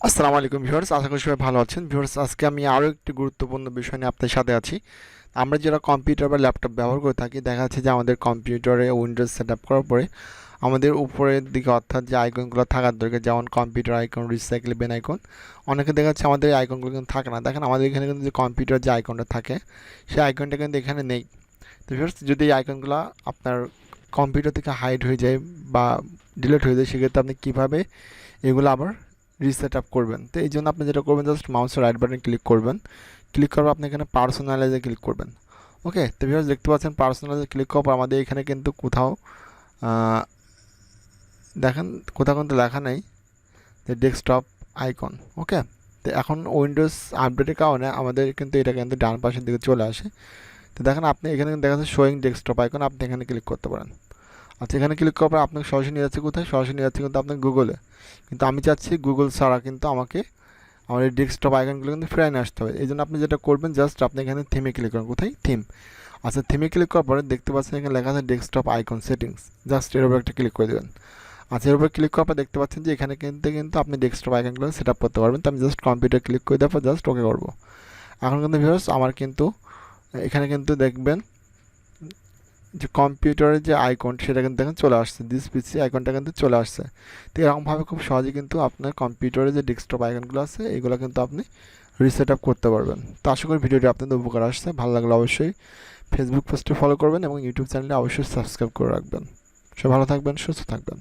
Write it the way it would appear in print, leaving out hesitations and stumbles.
আসসালামু আলাইকুম ভিউয়ার্স, আশা করি সবাই ভালো আছেন। ভিউয়ার্স, আজকে আমি আরও একটি গুরুত্বপূর্ণ বিষয় নিয়ে আপনাদের সাথে আছি। আমরা যারা কম্পিউটার বা ল্যাপটপ ব্যবহার করে থাকি, দেখা যাচ্ছে যে আমাদের কম্পিউটারে উইন্ডোজ সেট আপ করার পরে আমাদের উপরের দিকে অর্থাৎ যে আইকনগুলো থাকার দরকার, যেমন computer icon, recycle Ben icon, অনেকে দেখা যাচ্ছে আমাদের এই আইকনগুলো কিন্তু থাকে না। দেখেন আমাদের এখানে কিন্তু যে কম্পিউটার যে আইকনটা থাকে সেই আইকনটা কিন্তু এখানে নেই। তো ভিউয়ার্স, যদি এই আইকনগুলো আপনার কম্পিউটার থেকে হাইড হয়ে যায় বা ডিলিট হয়ে যায়, সেক্ষেত্রে আপনি কীভাবে এগুলো আবার রিসেট আপ করবেন? তো এই জন্য আপনি যেটা করবেন, জাস্ট মাউসের রাইট বাটন ক্লিক করবেন। ক্লিক করার পর আপনি এখানে পার্সোনালাইজে ক্লিক করবেন। ওকে, তো ভিউয়ার্স দেখতে পাচ্ছেন পার্সোনালাইজে ক্লিক করার পর আমাদের এখানে কিন্তু কোথাও আহ, দেখেন কোথাও কিন্তু লেখা নেই যে ডেস্কটপ আইকন। ওকে, তো এখন উইন্ডোজ আপডেটের কারণে আমাদের কিন্তু এটা কিন্তু ডান পাশের দিকে চলে আসে। তো দেখেন আপনি এখানে কিন্তু দেখা যাচ্ছে শোয়িং ডেস্কটপ আইকন, আপনি এখানে ক্লিক করতে পারেন। আচ্ছা, এখানে ক্লিক করার পর আপনাকে সরাসরি নিয়ে যাচ্ছে কোথায়? সরাসরি নিয়ে যাচ্ছে কিন্তু আপনার গুগলে। কিন্তু আমি চাচ্ছি গুগল ছাড়া কিন্তু আমাকে আমার এই ডেস্কটপ আইকনগুলো কিন্তু ফিরিয়ে নিয়ে আসতে হবে। এই জন্য আপনি যেটা করবেন, জাস্ট আপনি এখানে থিমে ক্লিক করেন। কোথায়? থিম। আচ্ছা, থিমে ক্লিক করার পরে দেখতে পাচ্ছেন এখানে লেখা আছে ডেস্কটপ আইকন সেটিংস, জাস্ট এর উপর একটা ক্লিক করে দেবেন। আচ্ছা, এর উপর ক্লিক করার পর দেখতে পাচ্ছেন যে এখানে কিন্তু আপনি ডেস্কটপ আইকনগুলো সেট আপ করতে পারবেন। তো আমি জাস্ট কম্পিউটার ক্লিক করে দেওয়ার পর জাস্ট ওকে করবো। এখন কিন্তু ভিউয়ার্স আমার কিন্তু এখানে কিন্তু দেখবেন যে কম্পিউটারের যে আইকন সেটা কিন্তু এখন চলে আসছে, দিস পিসি আইকনটা কিন্তু চলে আসছে। তো এরকমভাবে খুব সহজে কিন্তু আপনার কম্পিউটারে যে ডেস্কটপ আইকনগুলো আছে এগুলো কিন্তু আপনি রিসেট আপ করতে পারবেন। তো আশা করি ভিডিওটি আপনাদের উপকার আসছে। ভালো লাগলে অবশ্যই ফেসবুক পেজটি ফলো করবেন এবং ইউটিউব চ্যানেলে অবশ্যই সাবস্ক্রাইব করে রাখবেন। সবাই ভালো থাকবেন, সুস্থ থাকবেন।